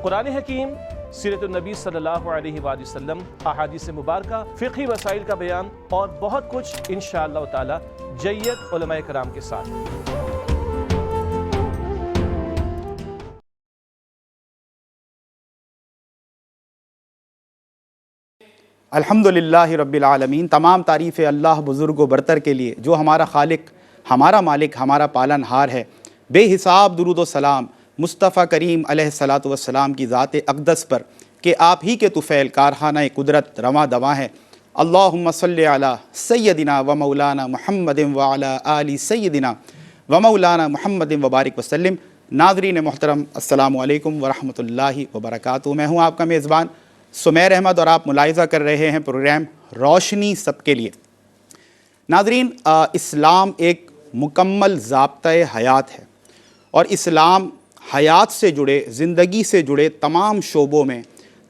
قرآن حکیم، سیرت النبی صلی اللہ علیہ وآلہ وسلم، احادیث مبارکہ، فقہی مسائل کا بیان اور بہت کچھ انشاءاللہ تعالی جید علماء کرام کے ساتھ۔ الحمدللہ رب العالمین، تمام تعریف اللہ بزرگ و برتر کے لیے جو ہمارا خالق، ہمارا مالک، ہمارا پالن ہار ہے۔ بے حساب درود و سلام مصطفیٰ کریم علیہ الصلاۃ والسلام کی ذات اقدس پر کہ آپ ہی کے طفیل کارخانہ قدرت رواں دواں ہے۔ اللہم صلی علی سیدنا و مولانا محمد وعلی آل سیدنا و مولانا محمد وبارک وسلم۔ ناظرین محترم، السلام علیکم ورحمۃ اللہ وبرکاتہ۔ میں ہوں آپ کا میزبان سمیر احمد اور آپ ملاحظہ کر رہے ہیں پروگرام روشنی سب کے لیے۔ ناظرین، اسلام ایک مکمل ضابطۂ حیات ہے اور اسلام حیات سے جڑے، زندگی سے جڑے تمام شعبوں میں،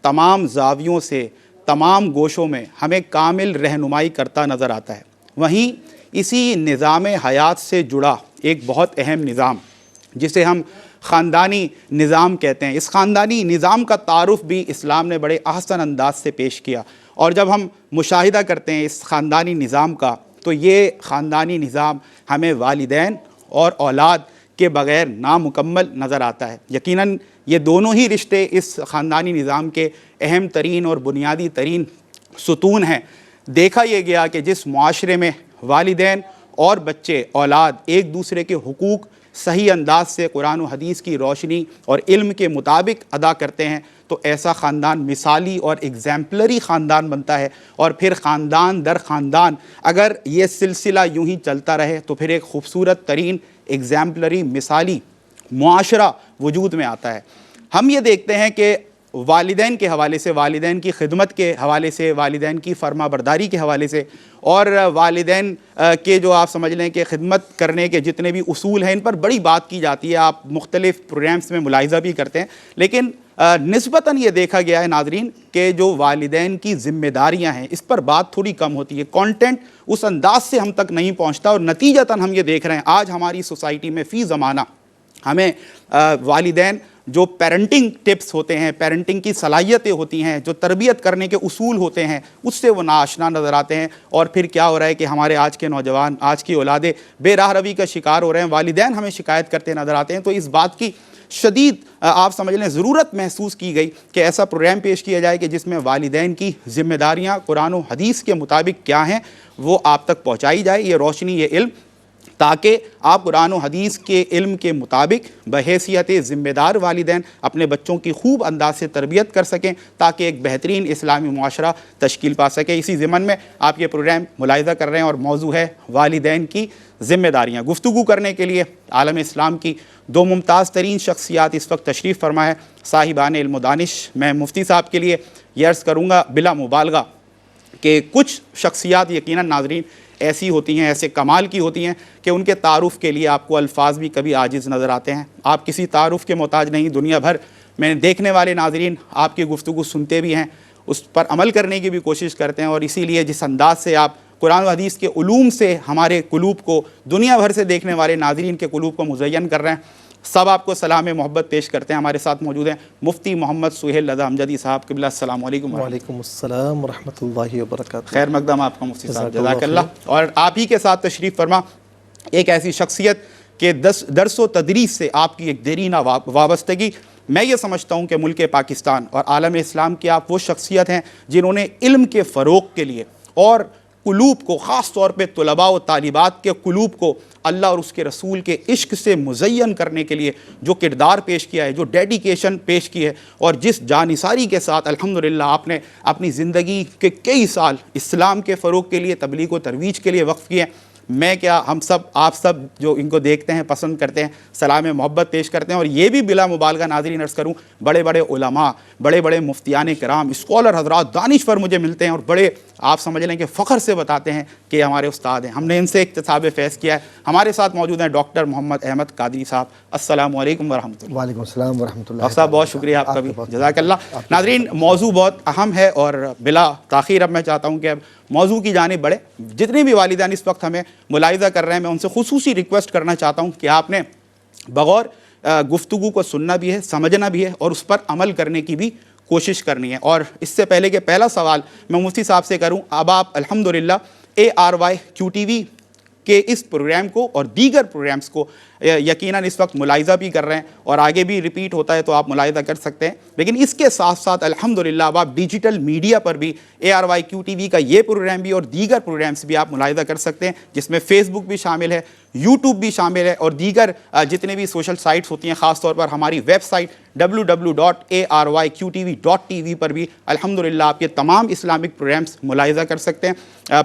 تمام زاویوں سے، تمام گوشوں میں ہمیں کامل رہنمائی کرتا نظر آتا ہے۔ وہیں اسی نظام حیات سے جڑا ایک بہت اہم نظام جسے ہم خاندانی نظام کہتے ہیں، اس خاندانی نظام کا تعارف بھی اسلام نے بڑے احسن انداز سے پیش کیا۔ اور جب ہم مشاہدہ کرتے ہیں اس خاندانی نظام کا تو یہ خاندانی نظام ہمیں والدین اور اولاد کے بغیر نامکمل نظر آتا ہے۔ یقیناً یہ دونوں ہی رشتے اس خاندانی نظام کے اہم ترین اور بنیادی ترین ستون ہیں۔ دیکھا یہ گیا کہ جس معاشرے میں والدین اور بچے، اولاد ایک دوسرے کے حقوق صحیح انداز سے قرآن و حدیث کی روشنی اور علم کے مطابق ادا کرتے ہیں تو ایسا خاندان مثالی اور ایگزیمپلری خاندان بنتا ہے، اور پھر خاندان در خاندان اگر یہ سلسلہ یوں ہی چلتا رہے تو پھر ایک خوبصورت ترین ایگزیمپلری مثالی معاشرہ وجود میں آتا ہے۔ ہم یہ دیکھتے ہیں کہ والدین کے حوالے سے، والدین کی خدمت کے حوالے سے، والدین کی فرما برداری کے حوالے سے، اور والدین کے جو آپ سمجھ لیں کہ خدمت کرنے کے جتنے بھی اصول ہیں ان پر بڑی بات کی جاتی ہے، آپ مختلف پروگرامز میں ملاحظہ بھی کرتے ہیں۔ لیکن نسبتاً یہ دیکھا گیا ہے ناظرین کہ جو والدین کی ذمہ داریاں ہیں اس پر بات تھوڑی کم ہوتی ہے، کانٹینٹ اس انداز سے ہم تک نہیں پہنچتا، اور نتیجتاً ہم یہ دیکھ رہے ہیں آج ہماری سوسائٹی میں فی زمانہ ہمیں والدین جو پیرنٹنگ ٹپس ہوتے ہیں، پیرنٹنگ کی صلاحیتیں ہوتی ہیں، جو تربیت کرنے کے اصول ہوتے ہیں اس سے وہ ناآشنا نظر آتے ہیں، اور پھر کیا ہو رہا ہے کہ ہمارے آج کے نوجوان، آج کی اولادیں بے راہ روی کا شکار ہو رہے ہیں، والدین ہمیں شکایت کرتے نظر آتے ہیں۔ تو اس بات کی شدید آپ سمجھ لیں ضرورت محسوس کی گئی کہ ایسا پروگرام پیش کیا جائے کہ جس میں والدین کی ذمہ داریاں قرآن و حدیث کے مطابق کیا ہیں وہ آپ تک پہنچائی جائے، یہ روشنی، یہ علم، تاکہ آپ قرآن و حدیث کے علم کے مطابق بحیثیت ذمہ دار والدین اپنے بچوں کی خوب انداز سے تربیت کر سکیں تاکہ ایک بہترین اسلامی معاشرہ تشکیل پا سکے۔ اسی ضمن میں آپ یہ پروگرام ملاحظہ کر رہے ہیں اور موضوع ہے والدین کی ذمہ داریاں۔ گفتگو کرنے کے لیے عالم اسلام کی دو ممتاز ترین شخصیات اس وقت تشریف فرما ہے، صاحبان علم و دانش۔ میں مفتی صاحب کے لیے یہ عرض کروں گا بلا مبالغہ کہ کچھ شخصیات یقیناً ناظرین ایسی ہوتی ہیں، ایسے کمال کی ہوتی ہیں کہ ان کے تعارف کے لیے آپ کو الفاظ بھی کبھی عاجز نظر آتے ہیں، آپ کسی تعارف کے محتاج نہیں۔ دنیا بھر میں دیکھنے والے ناظرین آپ کی گفتگو سنتے بھی ہیں، اس پر عمل کرنے کی بھی کوشش کرتے ہیں، اور اسی لیے جس انداز سے آپ قرآن و حدیث کے علوم سے ہمارے قلوب کو، دنیا بھر سے دیکھنے والے ناظرین کے قلوب کو مزین کر رہے ہیں، سب آپ کو سلام محبت پیش کرتے ہیں۔ ہمارے ساتھ موجود ہیں مفتی محمد سہیل رضا امجدی صاحب، قبلہ السلام علیکم۔ وعلیکم السلام ورحمۃ اللہ وبرکاتہ۔ خیر مقدم آپ کا مفتی صاحب، جزاک اللہ۔ اور آپ ہی کے ساتھ تشریف فرما ایک ایسی شخصیت کہ درس و تدریس سے آپ کی ایک دیرینہ وابستگی، میں یہ سمجھتا ہوں کہ ملک پاکستان اور عالم اسلام کی آپ وہ شخصیت ہیں جنہوں نے علم کے فروغ کے لیے اور قلوب کو، خاص طور پہ طلباء و طالبات کے قلوب کو اللہ اور اس کے رسول کے عشق سے مزین کرنے کے لیے جو کردار پیش کیا ہے، جو ڈیڈیکیشن پیش کی ہے، اور جس جانثاری کے ساتھ الحمدللہ آپ نے اپنی زندگی کے کئی سال اسلام کے فروغ کے لیے، تبلیغ و ترویج کے لیے وقف کیے ہیں، میں کیا ہم سب، آپ سب جو ان کو دیکھتے ہیں، پسند کرتے ہیں، سلام محبت پیش کرتے ہیں۔ اور یہ بھی بلا مبالغہ ناظرین عرض کروں، بڑے بڑے علماء، بڑے بڑے مفتیان کرام، اسکالر حضرات، دانشور مجھے ملتے ہیں اور بڑے آپ سمجھ لیں کہ فخر سے بتاتے ہیں کہ ہمارے استاد ہیں، ہم نے ان سے اکتساب فیض کیا ہے۔ ہمارے ساتھ موجود ہیں ڈاکٹر محمد احمد قادری صاحب، السلام علیکم ورحمۃ اللہ۔ وعلیکم السلام ورحمۃ اللہ۔ ڈاکٹر صاحب بہت شکریہ آپ کا بھی، جزاک اللہ۔ ناظرین، موضوع بہت اہم ہے اور بلا تاخیر اب میں چاہتا ہوں کہ اب موضوع کی جانب بڑھے۔ جتنے بھی والدین اس وقت ہمیں ملاحظہ کر رہے ہیں، میں ان سے خصوصی ریکویسٹ کرنا چاہتا ہوں کہ آپ نے بغور گفتگو کو سننا بھی ہے، سمجھنا بھی ہے اور اس پر عمل کرنے کی بھی کوشش کرنی ہے۔ اور اس سے پہلے کہ پہلا سوال میں مفتی صاحب سے کروں، اب آپ الحمدللہ ARYQTV کہ اس پروگرام کو اور دیگر پروگرامز کو یقیناً اس وقت ملاحظہ بھی کر رہے ہیں اور آگے بھی ریپیٹ ہوتا ہے تو آپ ملاحظہ کر سکتے ہیں، لیکن اس کے ساتھ ساتھ الحمدللہ اب آپ ڈیجیٹل میڈیا پر بھی ARYQTV کا یہ پروگرام بھی اور دیگر پروگرامز بھی آپ ملاحظہ کر سکتے ہیں، جس میں فیس بک بھی شامل ہے، یوٹیوب بھی شامل ہے اور دیگر جتنے بھی سوشل سائٹس ہوتی ہیں، خاص طور پر ہماری ویب سائٹ www.aryqtv.tv پر بھی الحمدللہ آپ یہ تمام اسلامک پروگرامز ملاحظہ کر سکتے ہیں۔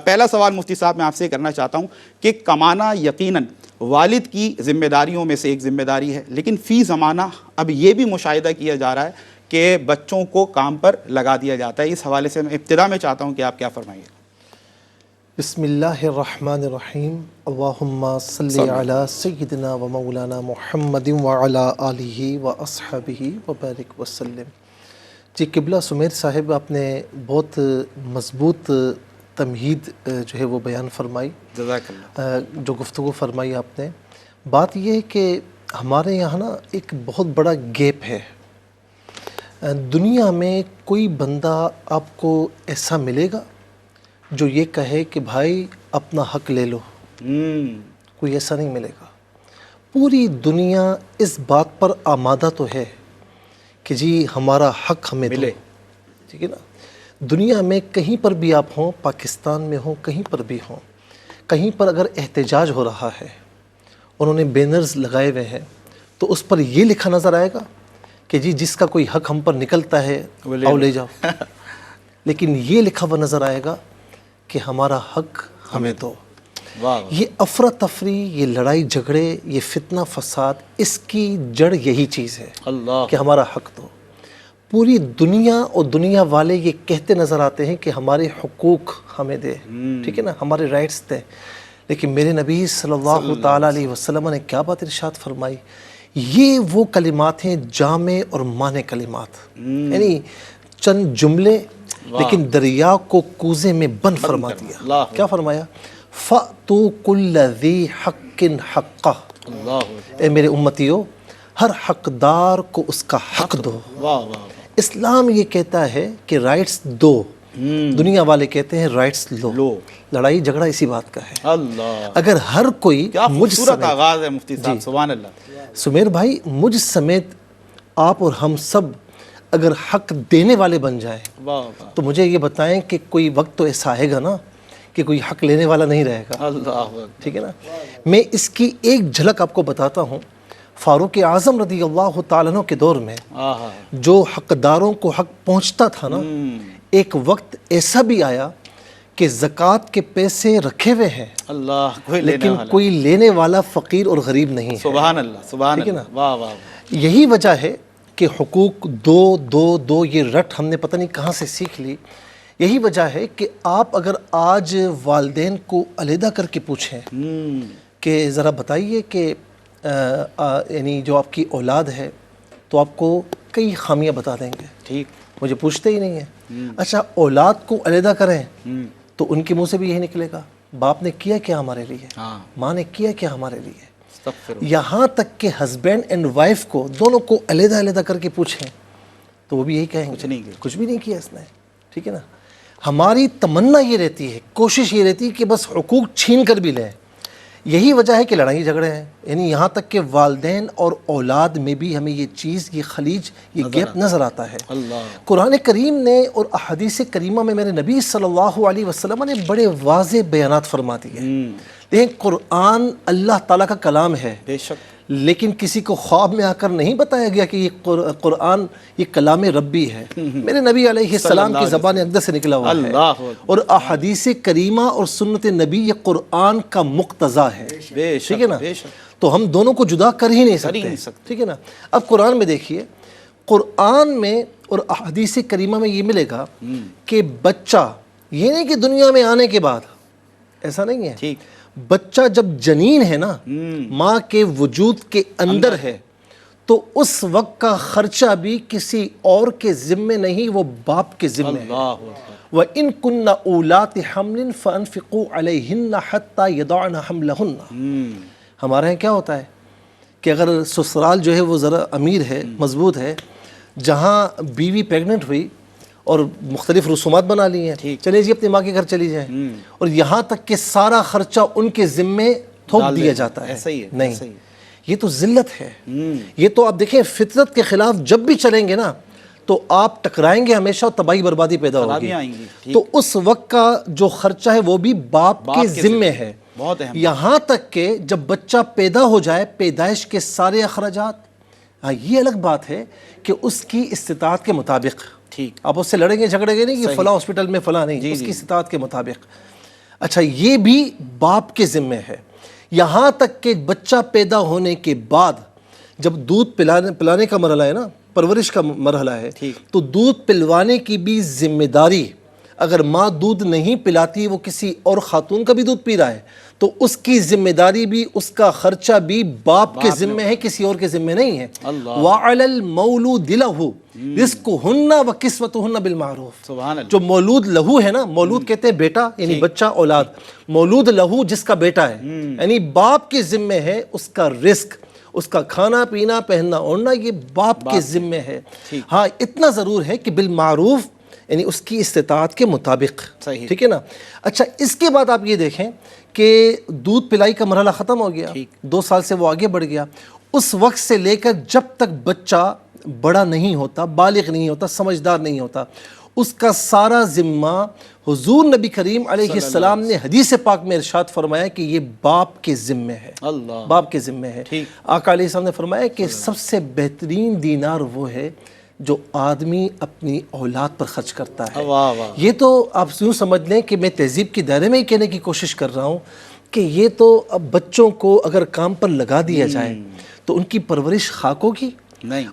پہلا سوال مفتی صاحب میں آپ سے کرنا چاہتا ہوں کہ کمانا یقیناً والد کی ذمہ داریوں میں سے ایک ذمہ داری ہے، لیکن فی زمانہ اب یہ بھی مشاہدہ کیا جا رہا ہے کہ بچوں کو کام پر لگا دیا جاتا ہے۔ اس حوالے سے میں ابتدا میں چاہتا ہوں کہ آپ کیا فرمائیے۔ بسم اللہ الرحمن الرحیم، اللہم صلی علی سیدنا و مولانا محمد وعلی آلہ و اصحابہ وبارک وسلم۔ جی قبلہ سمیر صاحب، آپ نے بہت مضبوط تمہید جو ہے وہ بیان فرمائی، جزاک اللہ۔ جو گفتگو فرمائی آپ نے۔ بات یہ ہے کہ ہمارے یہاں نا ایک بہت بڑا گیپ ہے۔ دنیا میں کوئی بندہ آپ کو ایسا ملے گا جو یہ کہے کہ بھائی اپنا حق لے لو، کوئی ایسا نہیں ملے گا۔ پوری دنیا اس بات پر آمادہ تو ہے کہ جی ہمارا حق ہمیں ملے، ٹھیک ہے نا۔ دنیا میں کہیں پر بھی آپ ہوں، پاکستان میں ہوں، کہیں پر بھی ہوں، کہیں پر اگر احتجاج ہو رہا ہے، انہوں نے بینرز لگائے ہوئے ہیں، تو اس پر یہ لکھا نظر آئے گا کہ جی جس کا کوئی حق ہم پر نکلتا ہے آؤ لے جاؤ، لیکن یہ لکھا ہوا نظر آئے گا کہ ہمارا حق ہمیں دو۔ یہ افراتفری، یہ لڑائی جھگڑے، یہ فتنہ فساد، اس کی جڑ یہی چیز ہے کہ ہمارا حق دو۔ پوری دنیا اور دنیا والے یہ کہتے نظر آتے ہیں کہ ہمارے حقوق ہمیں دے، ٹھیک ہے نا، ہمارے رائٹس دے، لیکن میرے نبی صلی اللہ تعالیٰ علیہ وسلم نے کیا بات ارشاد فرمائی؟ یہ وہ کلمات ہیں جامع اور معنی کلمات، یعنی چند جملے لیکن دریا کو کوزے میں بند فرما دیا۔ کیا فرمایا؟ فَأْتُوا كُلَّ ذِي حَقٍ حَقَّهُ، اے میرے امتیو ہر حقدار کو اس کا حق دو۔ اسلام یہ کہتا ہے کہ رائٹس دو، دنیا والے کہتے ہیں رائٹس لو۔ لڑائی جھگڑا اسی بات کا ہے۔ اگر ہر کوئی مجھ سمیت، آغاز ہے مفتی صاحب، سبحان اللہ۔ سمیر بھائی، مجھ سمیت آپ اور ہم سب اگر حق دینے والے بن جائیں تو مجھے یہ بتائیں کہ کوئی وقت تو ایسا آئے گا نا کہ کوئی حق لینے والا نہیں رہے گا، ٹھیک ہے نا۔ میں اس کی ایک جھلک آپ کو بتاتا ہوں۔ فاروق اعظم رضی اللہ تعالیٰ عنہ کے دور میں جو حقداروں کو حق پہنچتا تھا نا، ایک وقت ایسا بھی آیا کہ زکوٰۃ کے پیسے رکھے ہوئے ہیں لیکن کوئی لینے والا فقیر اور غریب نہیں ہے۔ سبحان اللہ، سبحان اللہ، واہ واہ۔ یہی وجہ ہے کہ حقوق دو دو دو، یہ رٹ ہم نے پتہ نہیں کہاں سے سیکھ لی۔ یہی وجہ ہے کہ آپ اگر آج والدین کو علیحدہ کر کے پوچھیں کہ ذرا بتائیے کہ یعنی جو آپ کی اولاد ہے، تو آپ کو کئی خامیاں بتا دیں گے، ٹھیک، مجھے پوچھتے ہی نہیں ہیں۔ اچھا اولاد کو علیحدہ کریں تو ان کے منہ سے بھی یہی نکلے گا، باپ نے کیا کیا ہمارے لیے، ماں نے کیا کیا ہمارے لیے۔ یہاں تک کہ ہسبینڈ اینڈ وائف کو دونوں کو علیحدہ علیحدہ کر کے پوچھیں تو وہ بھی یہی کہیں گے کچھ بھی نہیں کیا اس نے، ٹھیک ہے نا۔ ہماری تمنا یہ رہتی ہے، کوشش یہ رہتی ہے کہ بس حقوق چھین کر بھی لیں۔ یہی وجہ ہے کہ لڑائی جھگڑے ہیں، یعنی یہاں تک کہ والدین اور اولاد میں بھی ہمیں یہ چیز، یہ خلیج، یہ گیپ نظر آتا ہے۔ قرآن کریم نے اور احادیث کریمہ میں میرے نبی صلی اللہ علیہ وسلم نے بڑے واضح بیانات فرما دیے۔ لیکن قرآن اللہ تعالیٰ کا کلام ہے، بے شک، لیکن کسی کو خواب میں آ کر نہیں بتایا گیا کہ یہ قرآن یہ کلام ربی ہے، میرے نبی علیہ السلام کی زبان اقدس سے نکلا ہوا ہے، اور احادیث کریمہ اور سنت نبی یہ قرآن کا مقتضا ہے، ٹھیک ہے نا۔ تو ہم دونوں کو جدا کر ہی نہیں سکتے، ٹھیک ہے نا۔ اب قرآن میں دیکھیے، قرآن میں اور احادیث کریمہ میں یہ ملے گا کہ بچہ، یہ نہیں کہ دنیا میں آنے کے بعد، ایسا نہیں ہے، بچہ جب جنین ہے نا، ماں کے وجود کے اندر ہے، تو اس وقت کا خرچہ بھی کسی اور کے ذمے نہیں، وہ باپ کے ذمے ہے۔ وَإِن كُنَّ أُولَاتِ حَمْلٍ فَأَنفِقُوا عَلَيْهِنَّ حَتَّى يَضَعْنَ حَمْلَهُنَّ۔ ہمارے یہاں کیا ہوتا ہے کہ اگر سسرال جو ہے وہ ذرا امیر ہے، مضبوط ہے، جہاں بیوی پیگننٹ ہوئی اور مختلف رسومات بنا لی ہیں، چلے جی اپنی ماں کے گھر چلی جائیں، اور یہاں تک کہ سارا خرچہ ان کے ذمے تھوپ دیا جاتا ہے. نہیں، یہ تو ذلت ہے. یہ تو آپ دیکھیں فطرت کے خلاف جب بھی چلیں گے نا تو آپ ٹکرائیں گے ہمیشہ اور تباہی بربادی پیدا ہوگی. تو اس وقت کا جو خرچہ ہے وہ بھی باپ کے ذمے ہے. یہاں تک کہ جب بچہ پیدا ہو جائے پیدائش کے سارے اخراجات، یہ الگ بات ہے کہ اس کی استطاعت کے مطابق، آپ اس سے لڑیں گے جھگڑیں گے نہیں کہ فلاں ہاسپٹل میں فلاں نہیں، اس کی استطاعت کے مطابق. اچھا یہ بھی باپ کے ذمے ہے. یہاں تک کہ بچہ پیدا ہونے کے بعد جب دودھ پلانے کا مرحلہ ہے نا، پرورش کا مرحلہ ہے، تو دودھ پلوانے کی بھی ذمہ داری، اگر ماں دودھ نہیں پلاتی، وہ کسی اور خاتون کا بھی دودھ پی رہا ہے، تو اس کی ذمہ داری بھی، اس کا خرچہ بھی باپ کے ذمہ ہے، کسی اور کے ذمہ نہیں ہے. وَعَلَى الْمَوْلُودِ لَهُ رِزْقُهُنَّ وَكِسْوَتُهُنَّ بِالْمَعْرُوفِ. جو مولود لہو ہے نا، مولود کہتے ہیں بیٹا، یعنی بچہ، اولاد. مولود لہو جس کا بیٹا ہے، یعنی باپ کے ذمہ ہے اس کا رزق، اس کا کھانا پینا پہننا اوڑھنا، یہ باپ کے ذمہ ہے. ہاں اتنا ضرور ہے کہ بالمعروف، یعنی اس کی استطاعت کے مطابق. ٹھیک ہے نا. اچھا اس کے بعد آپ یہ دیکھیں کہ دودھ پلائی کا مرحلہ ختم ہو گیا، 2 سال سے وہ آگے بڑھ گیا. اس وقت سے لے کر جب تک بچہ بڑا نہیں ہوتا، بالغ نہیں ہوتا، سمجھدار نہیں ہوتا، اس کا سارا ذمہ حضور نبی کریم علیہ السلام نے حدیث پاک میں ارشاد فرمایا کہ یہ باپ کے ذمہ ہے. باپ کے ذمہ ہے. آقا علیہ السلام نے فرمایا کہ سب سے بہترین دینار وہ ہے جو آدمی اپنی اولاد پر خرچ کرتا ہے. یہ تو آپ یوں سمجھ لیں کہ میں تہذیب کے دائرے میں ہی کہنے کی کوشش کر رہا ہوں کہ یہ تو اب بچوں کو اگر کام پر لگا دیا جائے تو ان کی پرورش خاک ہوگی نہیں،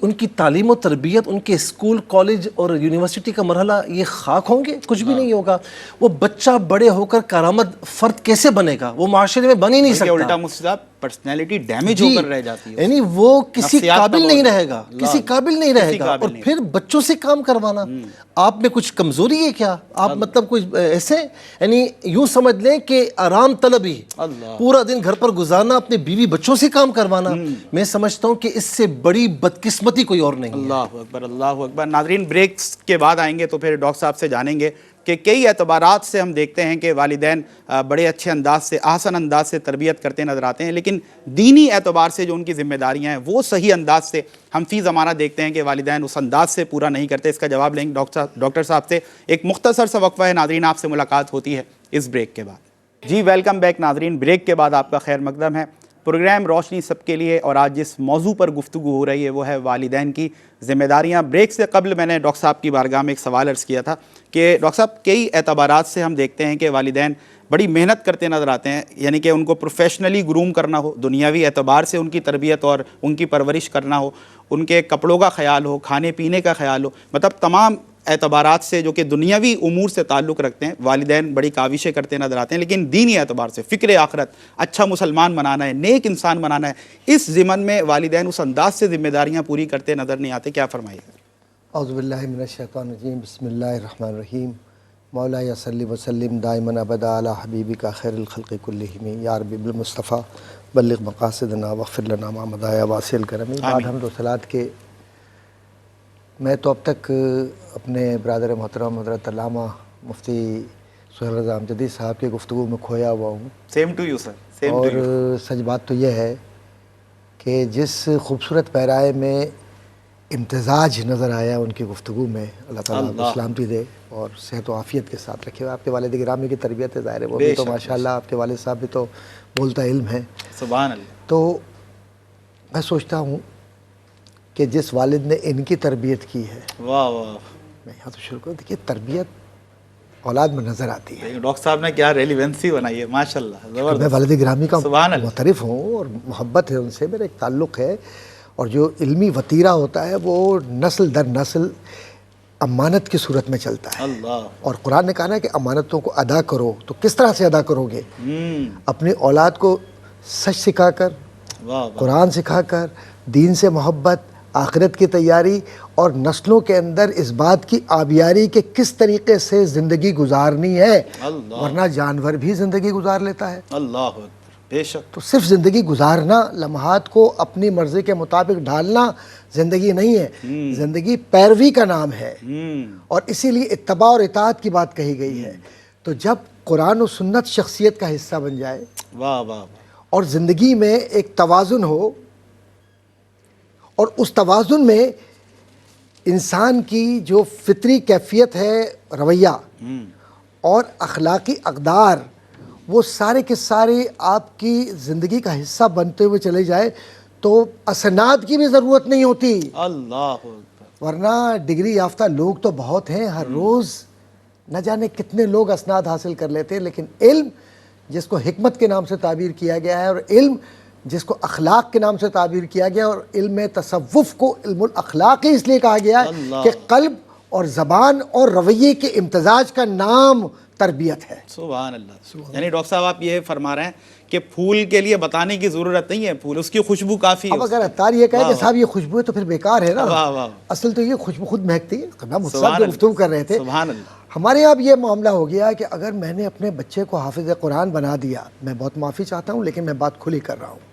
ان کی تعلیم و تربیت، ان کے اسکول، کالج اور یونیورسٹی کا مرحلہ یہ خاک ہوں گے، کچھ بھی نہیں ہوگا. وہ بچہ بڑے ہو کر کارآمد فرد کیسے بنے گا؟ وہ معاشرے میں بن ہی نہیں سکتا. الٹا مصطفیٰ پرسنالٹی ڈیمیج ہو کر رہ جاتی ہے، یعنی وہ کسی قابل نہیں رہے گا، کسی قابل نہیں رہے گا. اور پھر بچوں سے کام کروانا، آپ میں کچھ کمزوری ہے کیا؟ آپ مطلب کچھ ایسے، یعنی یوں سمجھ لیں کہ آرام طلبی، پورا دن گھر پر گزارنا، اپنے بیوی بچوں سے کام کروانا، میں سمجھتا ہوں کہ اس سے بڑی بدقسمتی کوئی اور نہیں ہے. اللہ اکبر، اللہ اکبر. ناظرین بریکس کے بعد آئیں گے تو پھر ڈاکٹر صاحب سے جانیں گے کہ کئی اعتبارات سے ہم دیکھتے ہیں کہ والدین بڑے اچھے انداز سے، احسن انداز سے تربیت کرتے نظر آتے ہیں، لیکن دینی اعتبار سے جو ان کی ذمہ داریاں ہیں وہ صحیح انداز سے ہم فی زمانہ دیکھتے ہیں کہ والدین اس انداز سے پورا نہیں کرتے. اس کا جواب لیں گے ڈاکٹر صاحب سے. ایک مختصر سا وقفہ ہے ناظرین، آپ سے ملاقات ہوتی ہے اس بریک کے بعد. جی ویلکم بیک ناظرین، بریک کے بعد آپ کا خیر مقدم ہے. پروگرام روشنی سب کے لیے، اور آج جس موضوع پر گفتگو ہو رہی ہے وہ ہے والدین کی ذمہ داریاں. بریک سے قبل میں نے ڈاکٹر صاحب کی بارگاہ میں ایک سوال عرض کیا تھا کہ ڈاکٹر صاحب کئی اعتبارات سے ہم دیکھتے ہیں کہ والدین بڑی محنت کرتے نظر آتے ہیں، یعنی کہ ان کو پروفیشنلی گروم کرنا ہو، دنیاوی اعتبار سے ان کی تربیت اور ان کی پرورش کرنا ہو، ان کے کپڑوں کا خیال ہو، کھانے پینے کا خیال ہو، مطلب تمام اعتبارات سے جو کہ دنیاوی امور سے تعلق رکھتے ہیں والدین بڑی کاوشیں کرتے نظر آتے ہیں. لیکن دینی اعتبار سے، فکر آخرت، اچھا مسلمان بنانا ہے، نیک انسان بنانا ہے، اس ضمن میں والدین اس انداز سے ذمہ داریاں پوری کرتے نظر نہیں آتے. کیا فرمائیے گا؟ اعوذ باللہ من الشیطان الرجیم، بسم اللہ الرحمن الرحیم. مولا صلی وسلم دائما ابدا علی حبیبک خیر الخلق کلہم، یا رب بالمصطفیٰ بلغ مقاصدنا واغفر لنا ما مضى یا واسع الکرم. بعد حمد و صلوات کے میں تو اب تک اپنے برادر محترم حضرت علامہ مفتی سہیل رضا امجدی صاحب کی گفتگو میں کھویا ہوا ہوں. Same to you sir. اور سچ بات تو یہ ہے کہ جس خوبصورت پیرائے میں امتزاج نظر آیا ان کی گفتگو میں، اللہ تعالیٰ کو سلامتی دے اور صحت و عافیت کے ساتھ رکھے. آپ کے والد گرامی کی تربیت ظاہر ہے، وہ بھی تو ماشاءاللہ آپ کے والد صاحب بھی تو بولتا علم ہے. سبحان اللہ. تو میں سوچتا ہوں کہ جس والد نے ان کی تربیت کی ہے، واہ واہ، میں یہاں تو شروع کروں. دیکھیے تربیت اولاد میں نظر آتی ہے. ڈاکٹر صاحب نے کیا ریلیونسی بنائی ہے، ماشاءاللہ زبردست. میں والد گرامی کا سبحان اللہ معترف ہوں اور محبت ہے ان سے، میرا ایک تعلق ہے. اور جو علمی وطیرہ ہوتا ہے وہ نسل در نسل امانت کی صورت میں چلتا ہے. اللہ. اور قرآن نے کہا ہے کہ امانتوں کو ادا کرو. تو کس طرح سے ادا کرو گے؟ اپنی اولاد کو سچ سکھا کر، قرآن سکھا کر، دین سے محبت، آخرت کی تیاری، اور نسلوں کے اندر اس بات کی آبیاری کہ کس طریقے سے زندگی گزارنی ہے. ورنہ جانور بھی زندگی گزار لیتا ہے. اللہ. بے شک. تو صرف زندگی گزارنا، لمحات کو اپنی مرضی کے مطابق ڈھالنا زندگی نہیں ہے، زندگی پیروی کا نام ہے، اور اسی لیے اتباع اور اطاعت کی بات کہی گئی ہے. تو جب قرآن و سنت شخصیت کا حصہ بن جائے واہ واہ. اور زندگی میں ایک توازن ہو، اور اس توازن میں انسان کی جو فطری کیفیت ہے رویہ اور اخلاقی اقدار، وہ سارے کے سارے آپ کی زندگی کا حصہ بنتے ہوئے چلے جائے، تو اسناد کی بھی ضرورت نہیں ہوتی. اللہ اکبر. ورنہ ڈگری یافتہ لوگ تو بہت ہیں، ہر روز نہ جانے کتنے لوگ اسناد حاصل کر لیتے ہیں، لیکن علم جس کو حکمت کے نام سے تعبیر کیا گیا ہے، اور علم جس کو اخلاق کے نام سے تعبیر کیا گیا، اور علم تصوف کو علم الاخلاق ہی اس لیے کہا گیا ہے کہ قلب اور زبان اور رویے کے امتزاج کا نام تربیت ہے. سبحان اللہ. یعنی ڈاکٹر صاحب آپ یہ فرما رہے ہیں کہ پھول کے لیے بتانے کی ضرورت نہیں ہے، پھول اس کی خوشبو کافی ہے. اب اگر عطار یہ کہے کہ صاحب یہ خوشبو ہے تو پھر بیکار ہے نا. واہ واہ. اصل تو یہ خوشبو خود مہکتی ہے. ہم اس وقت جو گفتگو کر رہے تھے، سبحان اللہ. ہمارے یہاں اب یہ معاملہ ہو گیا کہ اگر میں نے اپنے بچے کو حافظ قرآن بنا دیا، میں بہت معافی چاہتا ہوں لیکن میں بات کھلی کر رہا ہوں،